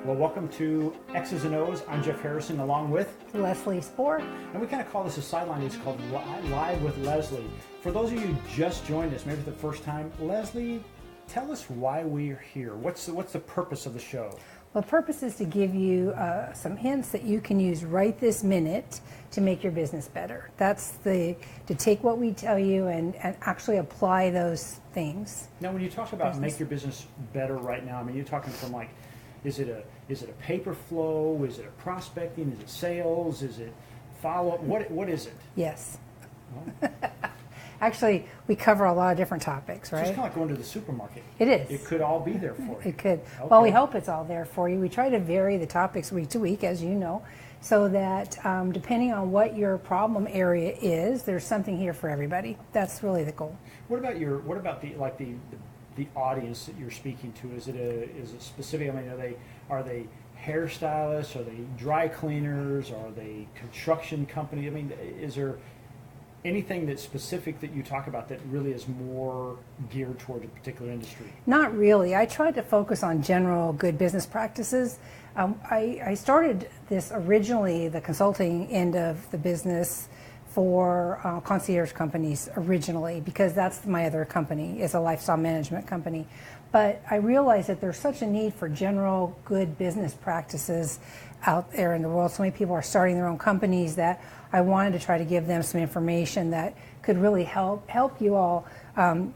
Well, welcome to X's and O's. I'm Jeff Harrison along with Leslie Spoor. And we kind of call this a sideline. It's called Live with Leslie. For those of you who just joined us, maybe for the first time, Leslie, tell us why we're here. What's the purpose of the show? Well, the purpose is to give you some hints that you can use right this minute to make your business better. That's to take what we tell you and actually apply those things. Now, when you talk about make your business better right now, I mean, you're talking from like, is it a paper flow? Is it a prospecting? Is it sales? Is it follow-up? What is it? Yes. Oh. Actually, we cover a lot of different topics, right? It's kind of like going to the supermarket. It is. It could all be there for you. It could. Okay. Well, we hope it's all there for you. We try to vary the topics week to week, as you know, so that depending on what your problem area is, there's something here for everybody. That's really the goal. What about the audience that you're speaking to? Is it specific? I mean, are they hairstylists? Are they dry cleaners? Are they construction company? I mean, is there anything that's specific that you talk about that really is more geared toward a particular industry? Not really. I tried to focus on general good business practices. I started this originally, the consulting end of the business, for concierge companies originally, because that's my other company, is a lifestyle management company. But I realized that there's such a need for general good business practices out there in the world. So many people are starting their own companies that I wanted to try to give them some information that could really help you all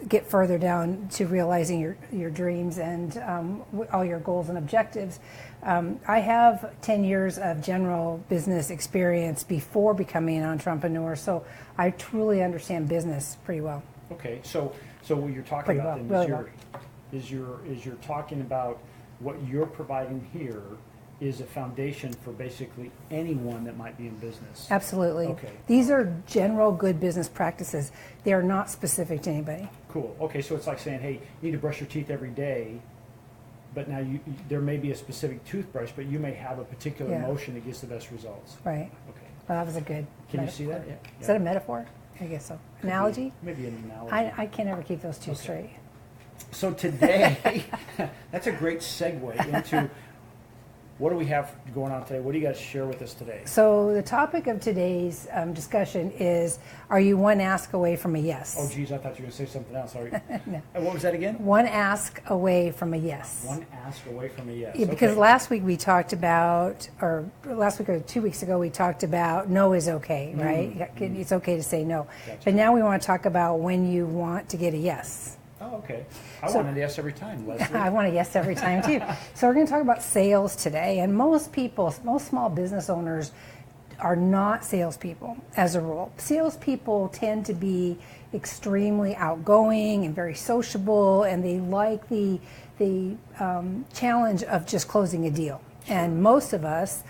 get further down to realizing your dreams and all your goals and objectives. I have 10 years of general business experience before becoming an entrepreneur, so I truly understand business pretty well. Okay, so what you're talking about is you're talking about what you're providing here is a foundation for basically anyone that might be in business. Absolutely. Okay. These are general good business practices. They are not specific to anybody. Cool. Okay, so it's like saying, hey, you need to brush your teeth every day, but now there may be a specific toothbrush, but you may have a particular motion that gets the best results. Right. Okay. Well, that was a good Can metaphor. You see that? Yeah. Is that a metaphor? I guess so. Analogy? Maybe an analogy. I can never keep those two straight. So today, that's a great segue into what do we have going on today? What do you guys share with us today? So the topic of today's discussion is, are you one ask away from a yes? Oh, geez, I thought you were going to say something else. Sorry. No. What was that again? One ask away from a yes. One ask away from a yes. Yeah, because last week we talked about, or last week or 2 weeks ago, we talked about no is okay, right? It's okay to say no. Gotcha. But now we want to talk about when you want to get a yes. Oh, okay. I want a yes every time, Leslie. I want a yes every time, too. So we're going to talk about sales today. And most small business owners are not salespeople, as a rule. Salespeople tend to be extremely outgoing and very sociable, and they like the challenge of just closing a deal. Sure. And most of us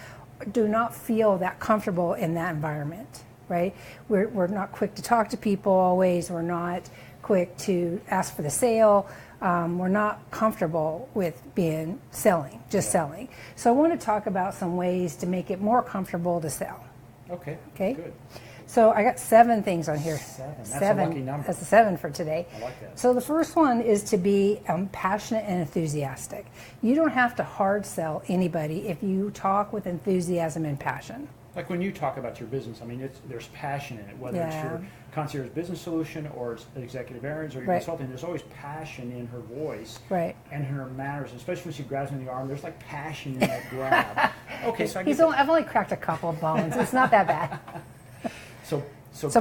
do not feel that comfortable in that environment, right? We're not quick to talk to people always. We're not quick to ask for the sale. We're not comfortable with selling. So I want to talk about some ways to make it more comfortable to sell. Okay. Good. So I got 7 things on here. 7. That's a lucky number. That's a 7 for today. I like that. So the first one is to be passionate and enthusiastic. You don't have to hard sell anybody if you talk with enthusiasm and passion. Like when you talk about your business, I mean, there's passion in it, whether it's your Concierge Business Solution or it's Executive Errands or your consulting. There's always passion in her voice and her manners, especially when she grabs me in the arm. There's like passion in that grab. Okay, so I've only cracked a couple of bones. It's not that bad. So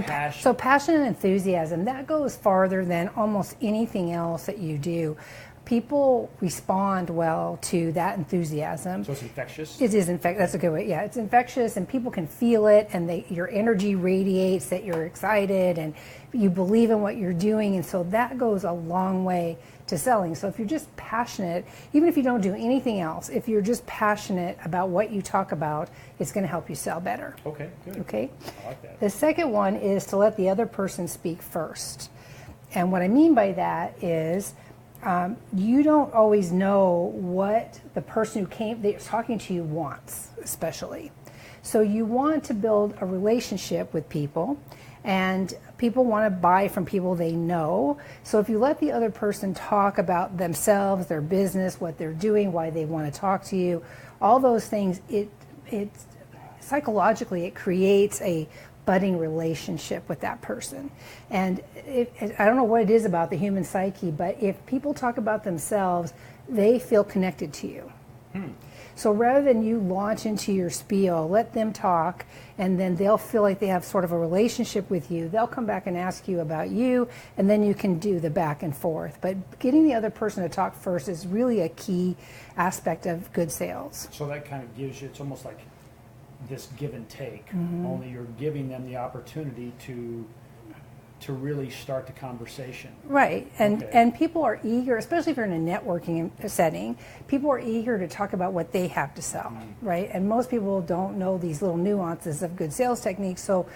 passion. So passion and enthusiasm, that goes farther than almost anything else that you do. People respond well to that enthusiasm. So it's infectious? It is infectious. That's a good way. Yeah, it's infectious, and people can feel it, and your energy radiates that you're excited, and you believe in what you're doing, and so that goes a long way to selling. So if you're just passionate, even if you don't do anything else, if you're just passionate about what you talk about, it's going to help you sell better. Okay, good. Okay? I like that. The second one is to let the other person speak first. And what I mean by that is, you don't always know what the person that's talking to you wants, especially. So you want to build a relationship with people, And people want to buy from people they know. So if you let the other person talk about themselves, their business, what they're doing, why they want to talk to you, all those things, it psychologically it creates a budding relationship with that person. And I don't know what it is about the human psyche, but if people talk about themselves, they feel connected to you. So rather than you launch into your spiel, let them talk, and then they'll feel like they have sort of a relationship with you. They'll come back and ask you about you, and then you can do the back and forth. But getting the other person to talk first is really a key aspect of good sales. So that kind of gives you, it's almost like this give and take, only you're giving them the opportunity to really start the conversation. Right, and people are eager, especially if you're in a networking setting, people are eager to talk about what they have to sell, right? And most people don't know these little nuances of good sales techniques, so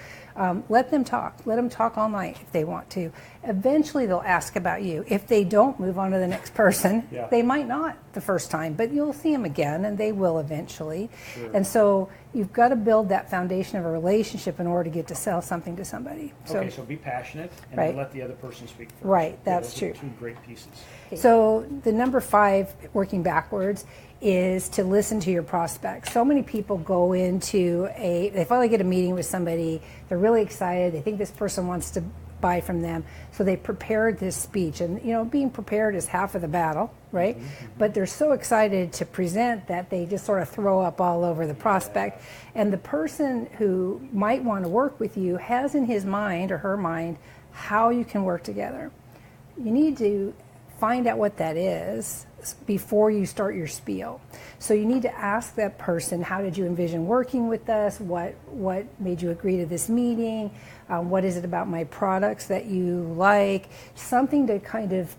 let them talk. Let them talk all night if they want to. Eventually they'll ask about you. If they don't, move on to the next person. Yeah. They might not the first time, but you'll see them again, and they will eventually. Sure. And so you've got to build that foundation of a relationship in order to get to sell something to somebody. Okay, so be passionate and Right. then let the other person speak first. Right, that's those true. are two great pieces. So the number 5, working backwards, is to listen to your prospects. So many people go into they finally get a meeting with somebody, they're really excited, they think this person wants to buy from them, so they prepared this speech. And being prepared is half of the battle, right? But they're so excited to present that they just sort of throw up all over the prospect. And the person who might want to work with you has in his mind or her mind how you can work together. You need to find out what that is before you start your spiel. So you need to ask that person, how did you envision working with us? What made you agree to this meeting? What is it about my products that you like? Something to kind of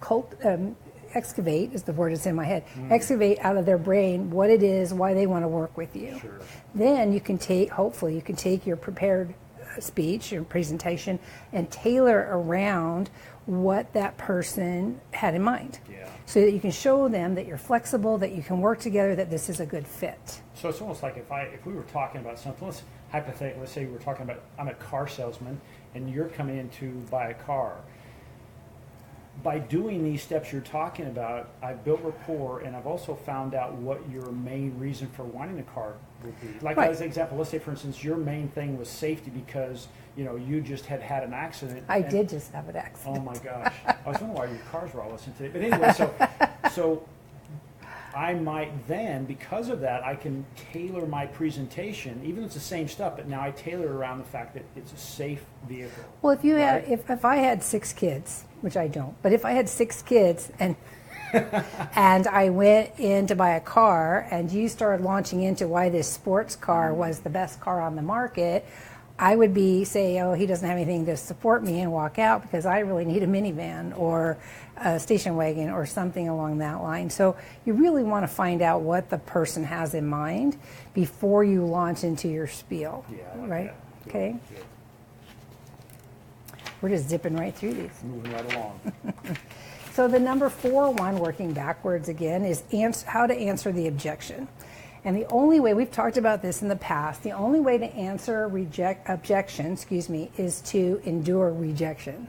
excavate is the word that's in my head. Excavate out of their brain what it is, why they want to work with you. Sure. Then you can hopefully you can take your prepared speech, your presentation, and tailor around what that person had in mind. Yeah. So that you can show them that you're flexible, that you can work together, that this is a good fit. So it's almost like if we were talking about something, let's say we're talking about, I'm a car salesman and you're coming in to buy a car. By doing these steps you're talking about, I've built rapport, and I've also found out what your main reason for wanting a car would be. Like Right. as an example, let's say for instance your main thing was safety because you just had an accident. I did just have an accident. Oh my gosh! I was wondering why your cars were all listening today. But anyway, so I might then, because of that, I can tailor my presentation, even though it's the same stuff, but now I tailor around the fact that it's a safe vehicle. Well, if you Right. had, if I had 6 kids, which I don't, but if I had 6 kids and and I went in to buy a car and you started launching into why this sports car was the best car on the market, I would say, oh, he doesn't have anything to support me, and walk out because I really need a minivan or a station wagon or something along that line. So you really want to find out what the person has in mind before you launch into your spiel. Yeah, I like right? that. Good, Okay. good. We're just zipping right through these. Moving right along. So the number 4 one, working backwards again, is how to answer the objection. And the only way, we've talked about this in the past, the only way to answer objection, is to endure rejection.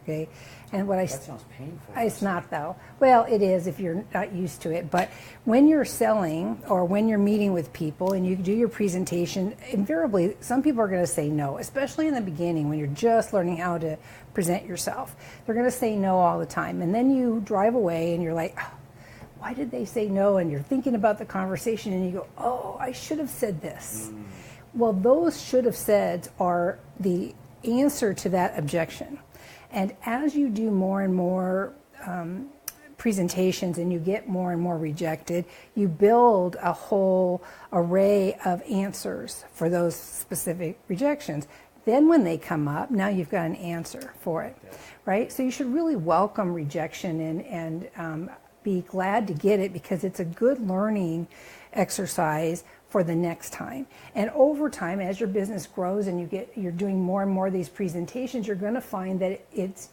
Okay? And what That sounds painful. it's not though. Well, it is if you're not used to it. But when you're selling or when you're meeting with people and you do your presentation, invariably some people are going to say no, especially in the beginning when you're just learning how to present yourself. They're going to say no all the time. And then you drive away and you're like, oh, why did they say no? And you're thinking about the conversation and you go, oh, I should have said this. Well, those should have said are the answer to that objection. And as you do more and more presentations and you get more and more rejected, you build a whole array of answers for those specific rejections. Then when they come up, now you've got an answer for it, right? So you should really welcome rejection and be glad to get it because it's a good learning exercise for the next time. And over time, as your business grows and you're doing more and more of these presentations, you're going to find that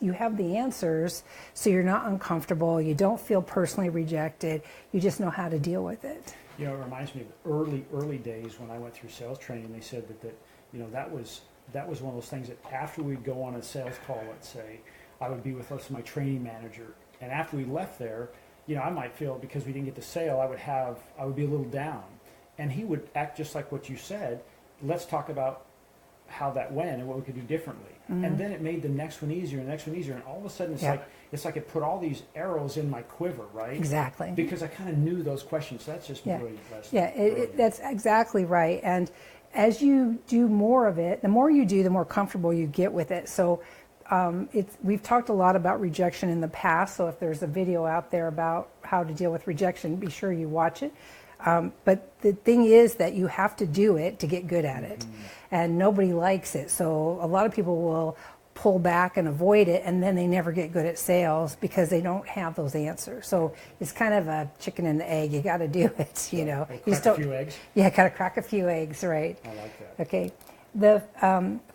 you have the answers, so you're not uncomfortable, you don't feel personally rejected, you just know how to deal with it. It reminds me of early days when I went through sales training. They said that that was one of those things that after we'd go on a sales call, let's say, I would be with, let's say, my training manager, and after we left there, I might feel because we didn't get the sale, I would be a little down, and he would act just like what you said. Let's talk about how that went and what we could do differently. And then it made the next one easier and the next one easier, and all of a sudden it's like it put all these arrows in my quiver, right? Exactly. Because I kind of knew those questions. So that's just really that's exactly right. And as you do more of it, the more you do, the more comfortable you get with it. So we've talked a lot about rejection in the past. So if there's a video out there about how to deal with rejection, be sure you watch it. But the thing is that you have to do it to get good at it, and nobody likes it. So a lot of people will pull back and avoid it, and then they never get good at sales because they don't have those answers. So it's kind of a chicken and the egg. You got to do it, you know. You just crack a few eggs? Yeah, got to crack a few eggs, right? I like that. Okay. The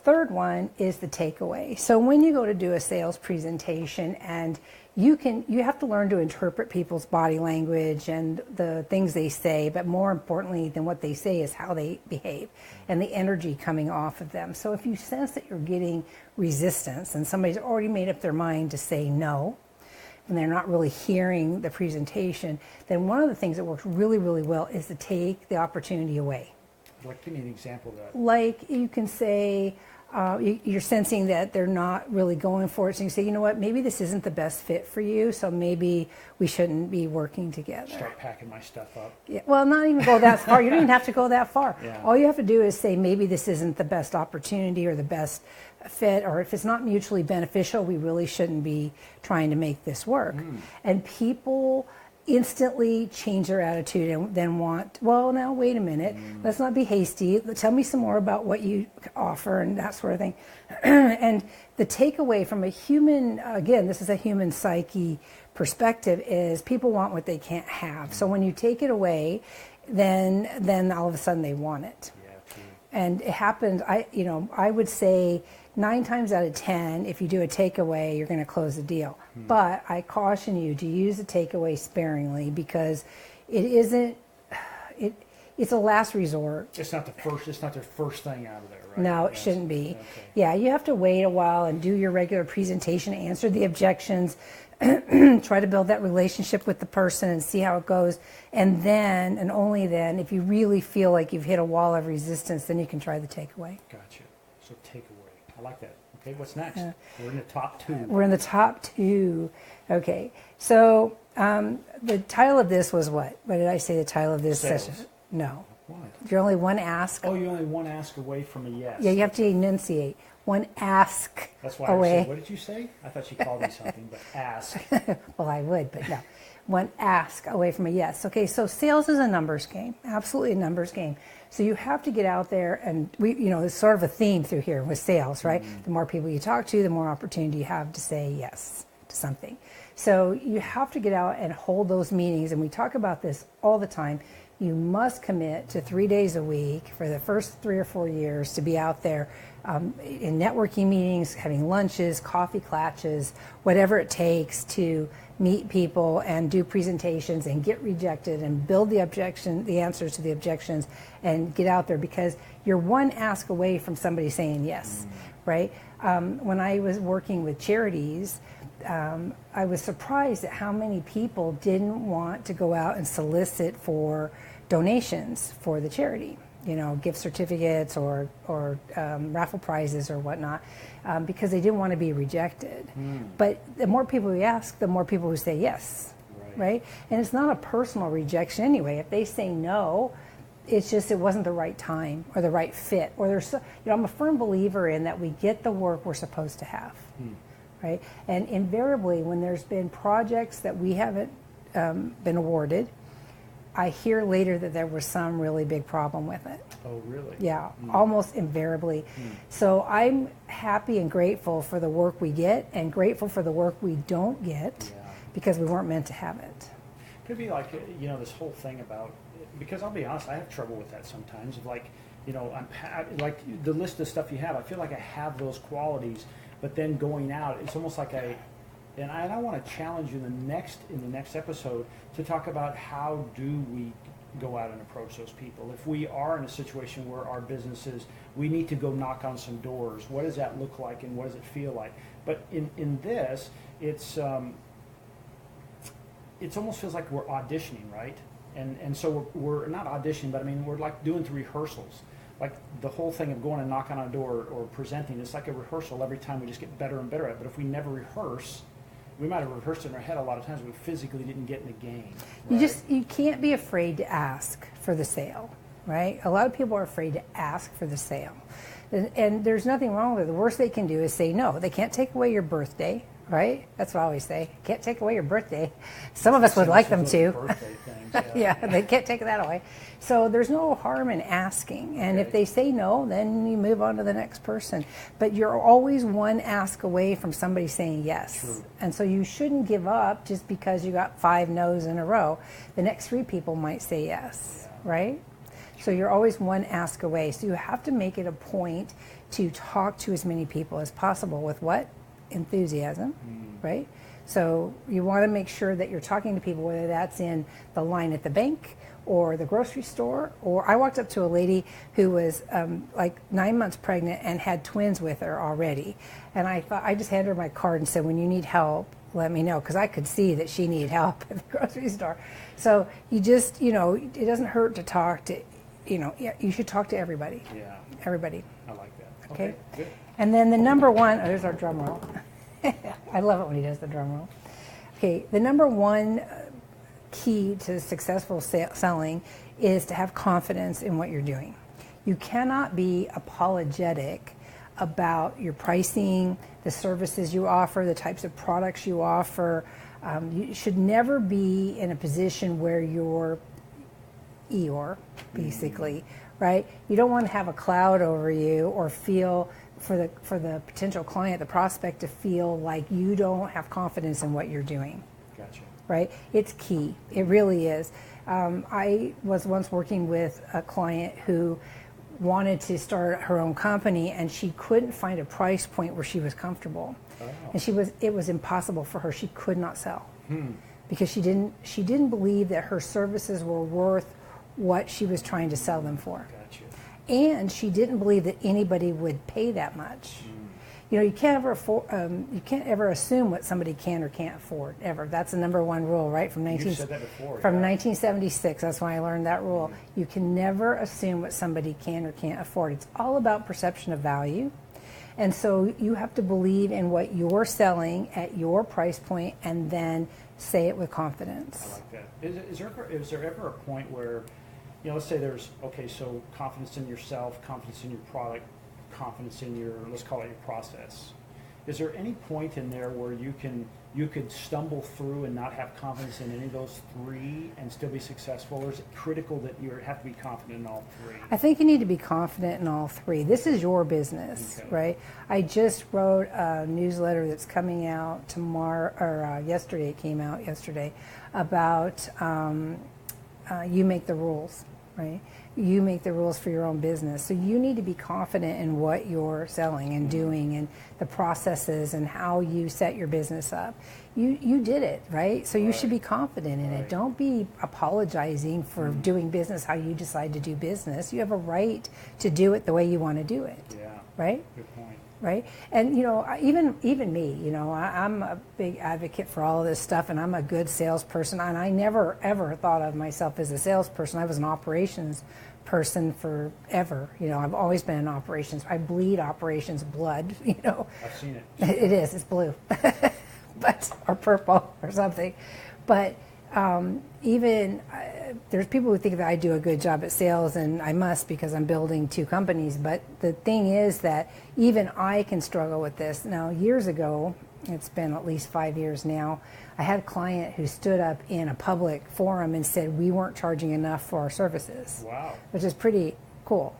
third one is the takeaway. So when you go to do a sales presentation, and you have to learn to interpret people's body language and the things they say, but more importantly than what they say is how they behave and the energy coming off of them. So if you sense that you're getting resistance and somebody's already made up their mind to say no, and they're not really hearing the presentation, then one of the things that works really, really well is to take the opportunity away. Like, give me an example of that. Like, you can say, you're sensing that they're not really going for it, so you say, you know what, maybe this isn't the best fit for you, so maybe we shouldn't be working together. Start packing my stuff up. Yeah, well, not even go that far. You don't even have to go that far. Yeah. All you have to do is say, maybe this isn't the best opportunity or the best fit, or if it's not mutually beneficial, we really shouldn't be trying to make this work. And people instantly change their attitude and then want, well, now wait a minute, let's not be hasty, tell me some more about what you offer and that sort of thing. And the takeaway from a human, again, this is a human psyche perspective, is people want what they can't have. So when you take it away, then all of a sudden they want it. Yeah, true. And it happens, I would say 9 times out of 10, if you do a takeaway, you're going to close the deal. But I caution you to use the takeaway sparingly, because it's a last resort. It's not their first thing out of there, right? No, it shouldn't be. Okay. Yeah, you have to wait a while and do your regular presentation, answer the objections, try to build that relationship with the person and see how it goes. And then, and only then, if you really feel like you've hit a wall of resistance, then you can try the takeaway. Gotcha. So takeaway. I like that. Okay, what's next? We're in the top 2. We're in the top 2. Okay, so the title of this was what? What did I say the title of this Sales. session? No. What? You're only one ask. Oh, you're only one ask away from a yes. Yeah, you have to enunciate. One ask That's why away. I said, what did you say? I thought she called me something, but ask. Well, I would, but no. One ask away from a yes. Okay, so sales is a numbers game, absolutely a numbers game. So you have to get out there, and it's sort of a theme through here with sales, right? The more people you talk to, the more opportunity you have to say yes to something. So you have to get out and hold those meetings, and we talk about this all the time. You must commit to 3 days a week for the first 3 or 4 years to be out there in networking meetings, having lunches, coffee clatches, whatever it takes to meet people and do presentations and get rejected and build the answers to the objections, and get out there, because you're one ask away from somebody saying yes, right? When I was working with charities, I was surprised at how many people didn't want to go out and solicit for donations for the charity, gift certificates or raffle prizes or whatnot, because they didn't want to be rejected. But the more people we ask, the more people who say yes, right? And it's not a personal rejection anyway. If they say no, it's just it wasn't the right time or the right fit, or I'm a firm believer in that we get the work we're supposed to have. Right? And invariably, when there's been projects that we haven't been awarded, I hear later that there was some really big problem with it. Oh, really? Yeah, almost invariably. So I'm happy and grateful for the work we get, and grateful for the work we don't get, because we weren't meant to have it. Could be like, this whole thing about, because I'll be honest, I have trouble with that sometimes. Of like, I'm like the list of stuff you have, I feel like I have those qualities. But then going out, it's almost like and I want to challenge you in the next episode to talk about how do we go out and approach those people? If we are in a situation where our businesses, we need to go knock on some doors, what does that look like and what does it feel like? But in this, it's almost feels like we're auditioning, right? And so we're not auditioning, but I mean, we're like doing the rehearsals. Like the whole thing of going and knocking on a door or presenting, it's like a rehearsal. Every time we just get better and better at it. But if we never rehearse, we might have rehearsed in our head a lot of times, but we physically didn't get in the game. Right? You can't be afraid to ask for the sale, right? A lot of people are afraid to ask for the sale. And there's nothing wrong with it. The worst they can do is say no. They can't take away your birthday, right? That's what I always say. Can't take away your birthday. Some of us would like them to. Birthday things, yeah, they can't take that away. So there's no harm in asking. And if they say no, then you move on to the next person. But you're always one ask away from somebody saying yes. True. And so you shouldn't give up just because you got 5 no's in a row. The next 3 people might say yes, right? So you're always one ask away. So you have to make it a point to talk to as many people as possible with what? Enthusiasm, right? So you want to make sure that you're talking to people, whether that's in the line at the bank or the grocery store. Or I walked up to a lady who was like 9 months pregnant and had twins with her already. And I thought, I just handed her my card and said, when you need help, let me know, because I could see that she needed help at the grocery store. So you just, it doesn't hurt to talk to, you should talk to everybody. Yeah. Everybody. I like that. Okay. Good. And then the number one, there's our drum roll. I love it when he does the drum roll. Okay, the number one key to successful selling is to have confidence in what you're doing. You cannot be apologetic about your pricing, the services you offer, the types of products you offer. You should never be in a position where you're Eeyore, basically, right? You don't want to have a cloud over you or feel for the potential client, the prospect, to feel like you don't have confidence in what you're doing. Gotcha. Right? It's key. It really is. I was once working with a client who wanted to start her own company, and she couldn't find a price point where she was comfortable. Oh. And it was impossible for her. She could not sell because she didn't believe that her services were worth what she was trying to sell them for. Gotcha. And she didn't believe that anybody would pay that much. You can't ever assume what somebody can or can't afford, ever. That's the number one rule, right? From You said that before. From yeah. 1976, that's when I learned that rule. You can never assume what somebody can or can't afford. It's all about perception of value. And so you have to believe in what you're selling at your price point and then say it with confidence. I like that. Is there ever a point where, let's say there's, so confidence in yourself, confidence in your product, confidence in your, let's call it your process. Is there any point in there where you could stumble through and not have confidence in any of those 3 and still be successful? Or is it critical that you have to be confident in all 3? I think you need to be confident in all 3. This is your business, right? I just wrote a newsletter that's coming out tomorrow, or yesterday, it came out yesterday, about you make the rules, right? You make the rules for your own business. So you need to be confident in what you're selling and doing and the processes and how you set your business up. You did it, right? So you should be confident in it. Don't be apologizing for doing business how you decide to do business. You have a right to do it the way you want to do it. Yeah. Right? Good point. Right? And, even me, I'm a big advocate for all of this stuff, and I'm a good salesperson, and I never, ever thought of myself as a salesperson. I was an operations person forever. I've always been in operations. I bleed operations blood, I've seen it. It is. It's blue. Or purple or something. But there's people who think that I do a good job at sales, and I must because I'm building 2 companies. But the thing is that even I can struggle with this. Now, years ago, it's been at least 5 years now, I had a client who stood up in a public forum and said we weren't charging enough for our services. Wow. Which is pretty cool,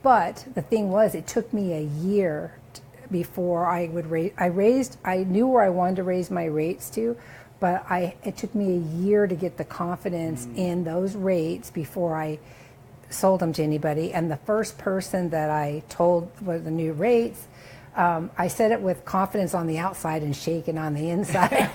But the thing was, it took me a year before I would raise. I knew where I wanted to raise my rates to, but it took me a year to get the confidence in those rates before I sold them to anybody. And the first person that I told what the new rates, I said it with confidence on the outside and shaken on the inside.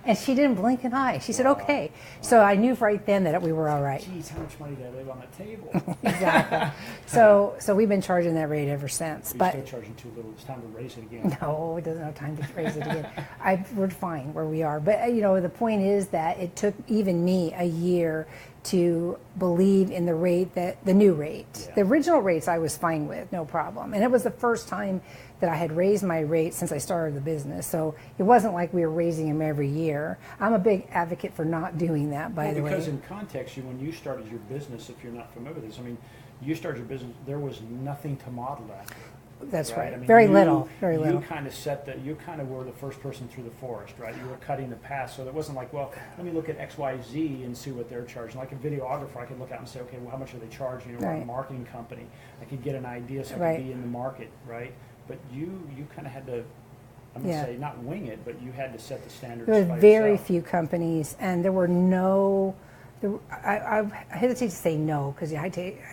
And she didn't blink an eye. She said, okay. So I knew right then that we were all right. Geez, how much money did I leave on the table? Exactly. So we've been charging that rate ever since. You're still charging too little. It's time to raise it again. No, it doesn't have time to raise it again. We're fine where we are. But, the point is that it took even me a year to believe in the new rate. Yeah. The original rates I was fine with, no problem. And it was the first time that I had raised my rate since I started the business. So it wasn't like we were raising them every year. I'm a big advocate for not doing that, by the way. Because in context, when you started your business, if you're not familiar with this, you started your business, there was nothing to model after. That's right. Very little. You kind of you kind of were the first person through the forest, right? You were cutting the path, so it wasn't like, well, let me look at XYZ and see what they're charging. Like a videographer, I could look out and say, okay, well, how much are they charging? Or a marketing company, I could get an idea, so I could be in the market, right? But you kind of had to, I'm going to say, not wing it, but you had to set the standards. There were very few companies, and there were no. I hesitate to say no because I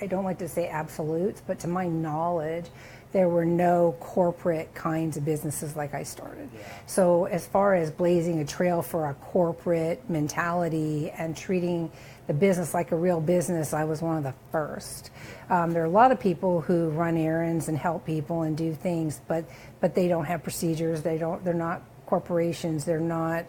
don't like to say absolutes, but to my knowledge, there were no corporate kinds of businesses like I started. Yeah. So as far as blazing a trail for a corporate mentality and treating the business like a real business, I was one of the first. There are a lot of people who run errands and help people and do things, but they don't have procedures. They're not corporations. They're not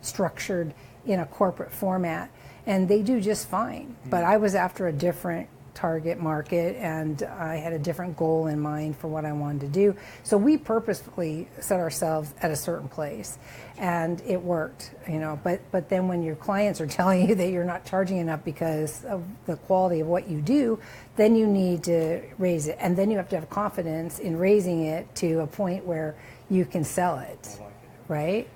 structured in a corporate format, and they do just fine. Mm-hmm. But I was after a different target market, and I had a different goal in mind for what I wanted to do. So we purposefully set ourselves at a certain place, and it worked, But then when your clients are telling you that you're not charging enough because of the quality of what you do, then you need to raise it, and then you have to have confidence in raising it to a point where you can sell it, right?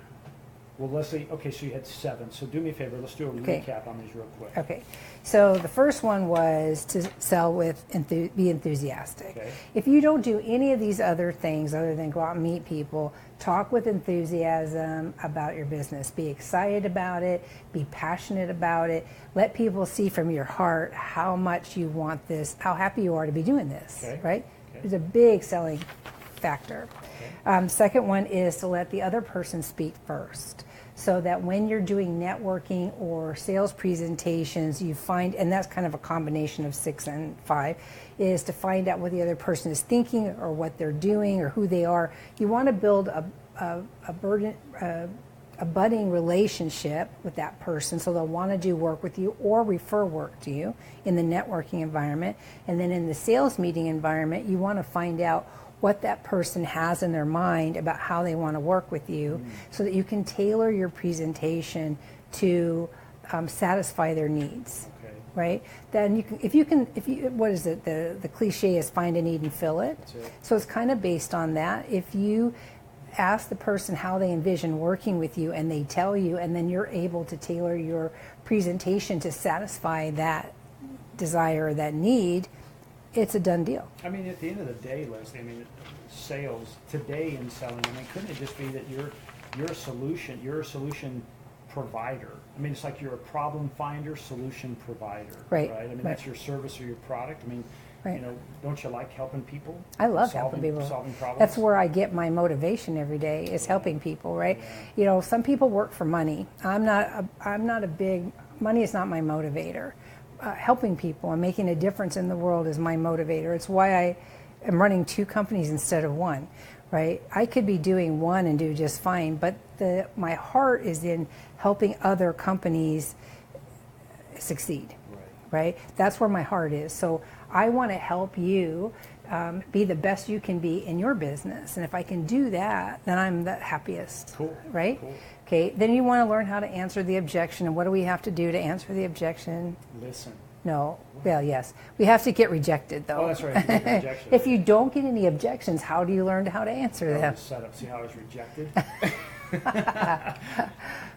Well, Leslie, okay, so you had 7. So do me a favor, let's do a recap on these real quick. Okay. So the first one was to sell with, be enthusiastic. Okay. If you don't do any of these other things other than go out and meet people, talk with enthusiasm about your business. Be excited about it. Be passionate about it. Let people see from your heart how much you want this, how happy you are to be doing this, right? Okay. It's a big selling factor. Okay. Second one is to let the other person speak first, so that when you're doing networking or sales presentations, you find, and that's kind of a combination of 6 and 5, is to find out what the other person is thinking or what they're doing or who they are. You want to build a budding relationship with that person, so they'll want to do work with you or refer work to you in the networking environment. And then in the sales meeting environment, you want to find out what that person has in their mind about how they want to work with you, so that you can tailor your presentation to satisfy their needs. Okay. Right? Then what is it? The cliche is find a need and fill it. So it's kind of based on that. If you ask the person how they envision working with you and they tell you, and then you're able to tailor your presentation to satisfy that desire or that need, it's a done deal. At the end of the day, Leslie, sales today in selling, couldn't it just be that you're a solution provider? It's like you're a problem finder, solution provider, right? That's your service or your product. Right. Don't you like helping people? I love helping people. Solving problems. That's where I get my motivation every day, is helping people, right? Yeah. Some people work for money. Money is not my motivator. Helping people and making a difference in the world is my motivator. It's why I am running 2 companies instead of 1, right? I could be doing one and do just fine, but my heart is in helping other companies succeed, right? That's where my heart is. So I want to help you be the best you can be in your business. And if I can do that, then I'm the happiest, right? Cool. Okay, then you want to learn how to answer the objection. And what do we have to do to answer the objection? Listen. No. Well, yes. We have to get rejected, though. Oh, that's right. If you don't get any objections, how do you learn how to answer them? Set up. See how I was rejected?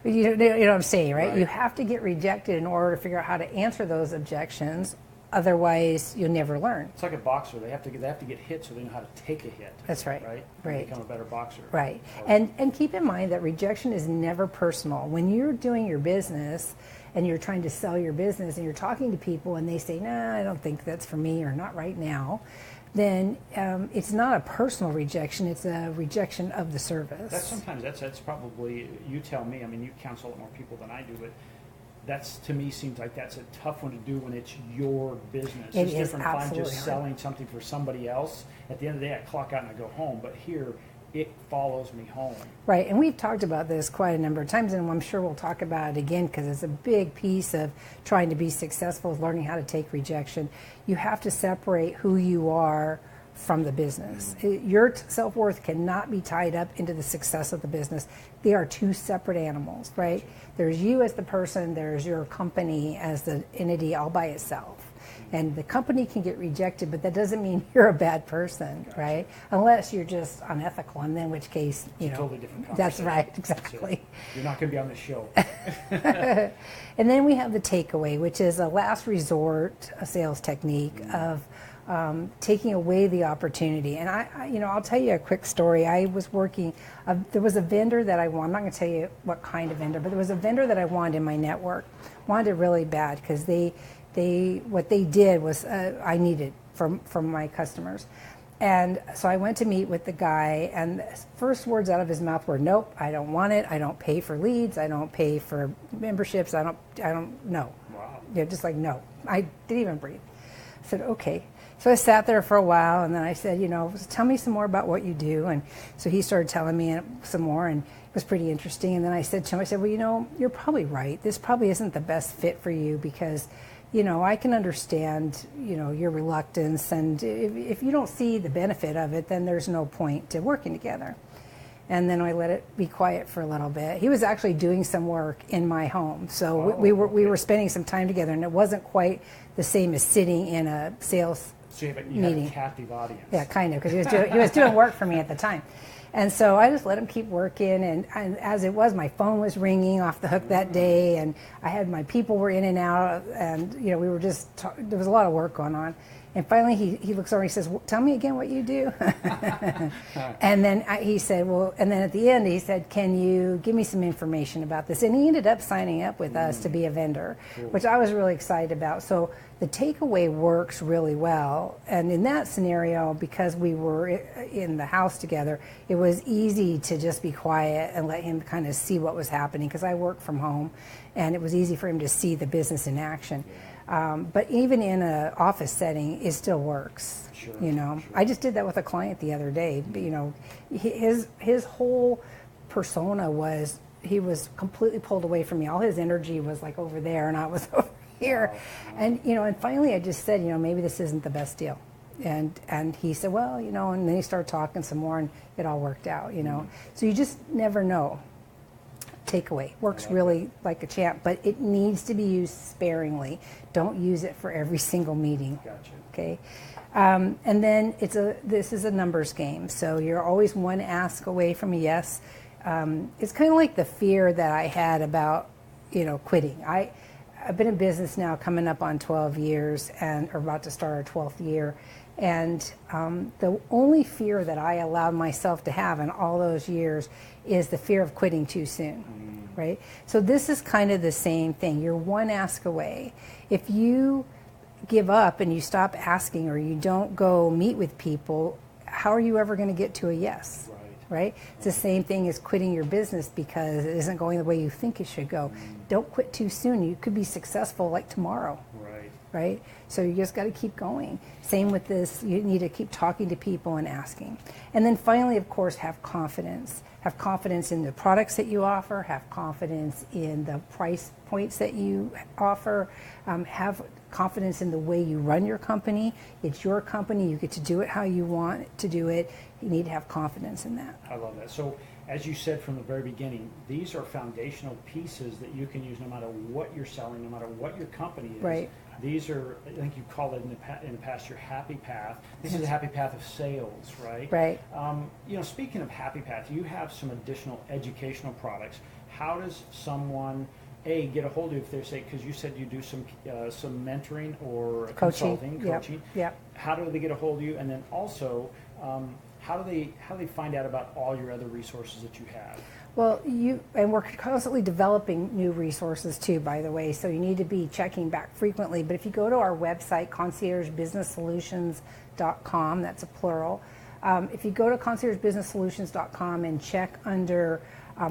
You know what I'm saying, right? You have to get rejected in order to figure out how to answer those objections. Otherwise, you'll never learn. It's like a boxer. They have to get hit so they know how to take a hit. That's right. Right. Become a better boxer. Right. And keep in mind that rejection is never personal. When you're doing your business and you're trying to sell your business and you're talking to people and they say, nah, I don't think that's for me or not right now, then it's not a personal rejection, it's a rejection of the service. That's probably, you tell me, I mean, you counsel a lot more people than I do, but that's, to me, seems like that's a tough one to do when it's your business. It It's is different if I'm absolutely just hard. selling something for somebody else. At the end of the day, I clock out and I go home, but here, it follows me home. Right, and we've talked about this quite a number of times, and I'm sure we'll talk about it again because it's a big piece of trying to be successful is learning how to take rejection. You have to separate who you are from the business. Your self-worth cannot be tied up into the success of the business. They are two separate animals, right? There's you as the person, there's your company as the entity all by itself. And the company can get rejected, but that doesn't mean you're a bad person, right? Unless you're just unethical, and then in which case, you know. Totally different That's conversation. right, exactly. You're not going to be on the show. And then we have the takeaway, which is a last resort, a sales technique of taking away the opportunity. And I'll tell you a quick story. I was working, there was a vendor that I wanted, I'm not going to tell you what kind of vendor, but there was a vendor that I wanted in my network, wanted it really bad because what they did was I needed from my customers. And so I went to meet with the guy, and the first words out of his mouth were, "Nope, I don't want it. I don't pay for leads. I don't pay for memberships. I don't, no." Wow. Yeah, just like, no. I didn't even breathe. I said, okay. So I sat there for a while, and then I said, tell me some more about what you do. And so he started telling me some more, and it was pretty interesting. And then I said to him, well, you're probably right. This probably isn't the best fit for you because, I can understand, your reluctance. And if you don't see the benefit of it, then there's no point to working together. And then I let it be quiet for a little bit. He was actually doing some work in my home. So we were spending some time together, and it wasn't quite the same as sitting in a sales So you meeting. have a captive audience. Yeah, kind of, because he was doing work for me at the time. And so I just let him keep working, and as it was, my phone was ringing off the hook that day, and I had my people were in and out, and we were just, there was a lot of work going on. And finally he looks over and he says, well, tell me again what you do. And then he said, and then at the end he said, can you give me some information about this? And he ended up signing up with us to be a vendor, which I was really excited about. So the takeaway works really well. And in that scenario, because we were in the house together, it was easy to just be quiet and let him kind of see what was happening, because I work from home, and it was easy for him to see the business in action. But even in an office setting, it still works. Sure, Sure. I just did that with a client the other day. But, his whole persona was, he was completely pulled away from me. All his energy was like over there, and I was over here. Wow. And and finally I just said, maybe this isn't the best deal. And he said, well, and then he started talking some more, and it all worked out. So you just never know. Takeaway works really like a champ, but it needs to be used sparingly. Don't use it for every single meeting. Gotcha. Okay, and then this is a numbers game, so you're always one ask away from a yes. It's kind of like the fear that I had about quitting. I've been in business now coming up on 12 years, and are about to start our 12th year. And the only fear that I allowed myself to have in all those years is the fear of quitting too soon, right? So this is kind of the same thing. You're one ask away. If you give up and you stop asking, or you don't go meet with people, how are you ever going to get to a yes? Right? It's the same thing as quitting your business because it isn't going the way you think it should go. Don't quit too soon. You could be successful like tomorrow. Right? So you just got to keep going. Same with this. You need to keep talking to people and asking. And then finally, of course, have confidence. Have confidence in the products that you offer. Have confidence in the price points that you offer. Have confidence in the way you run your company. It's your company. You get to do it how you want to do it. You need to have confidence in that. I love that. So, as you said from the very beginning, these are foundational pieces that you can use no matter what you're selling, no matter what your company is. Right. These are, I think you called it in the past, your happy path. This is the happy path of sales, right? Right. Speaking of happy path, you have some additional educational products. How does someone, get a hold of you if they're, say, because you said you do some consulting, coaching. Yep. How do they get a hold of you? And then also, how do they find out about all your other resources that you have? Well, and we're constantly developing new resources too, by the way, so you need to be checking back frequently. But if you go to our website, conciergebusinesssolutions.com, that's a plural. If you go to conciergebusinesssolutions.com and check under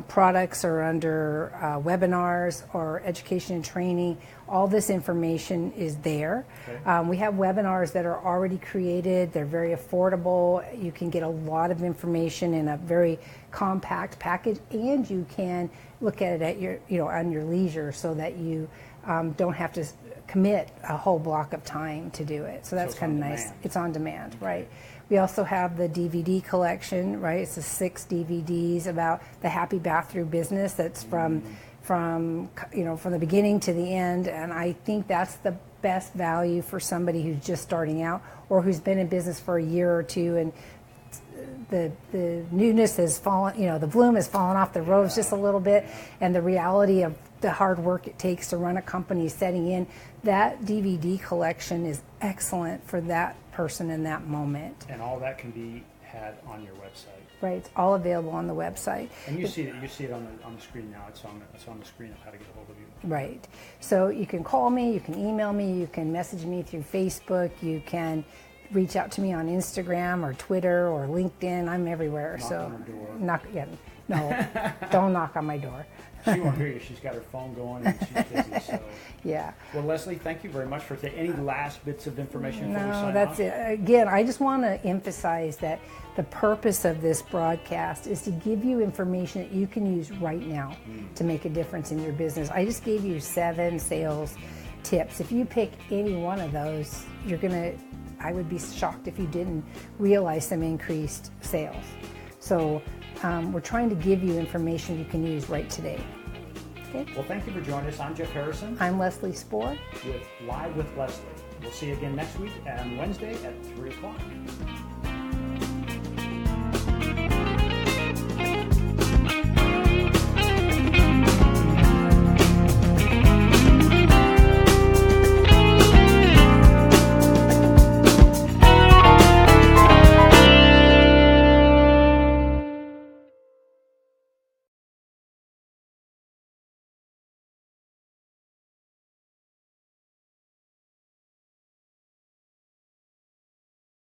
products or under webinars or education and training, all this information is there. Okay. We have webinars that are already created. They're very affordable. You can get a lot of information in a very compact package, and you can look at it at your, on your leisure, so that you don't have to commit a whole block of time to do it. So that's kind of nice. It's on demand, right? We also have the DVD collection, right? It's the 6 DVDs about the happy bathroom business. That's from the beginning to the end, and I think that's the best value for somebody who's just starting out or who's been in business for a year or two, and the newness has fallen, the bloom has fallen off the rose just a little bit, and the reality of the hard work it takes to run a company setting in. That DVD collection is excellent for that person in that moment. And all that can be had on your website. Right, it's all available on the website. And you see it on the screen now. It's on the screen of how to get a hold of you. Right. So you can call me, you can email me, you can message me through Facebook, you can reach out to me on Instagram or Twitter or LinkedIn. I'm everywhere. Knock on her door. No, don't knock on my door. She won't hear you. She's got her phone going and she's busy. So. Yeah. Well, Leslie, thank you very much for any last bits of information before we sign off? No, that's it. Again, I just want to emphasize that the purpose of this broadcast is to give you information that you can use right now to make a difference in your business. I just gave you 7 sales tips. If you pick any one of those, I would be shocked if you didn't realize some increased sales. So we're trying to give you information you can use right today. Okay. Well, thank you for joining us. I'm Jeff Harrison. I'm Leslie Spoor. Live with Leslie. We'll see you again next week on Wednesday at 3 o'clock.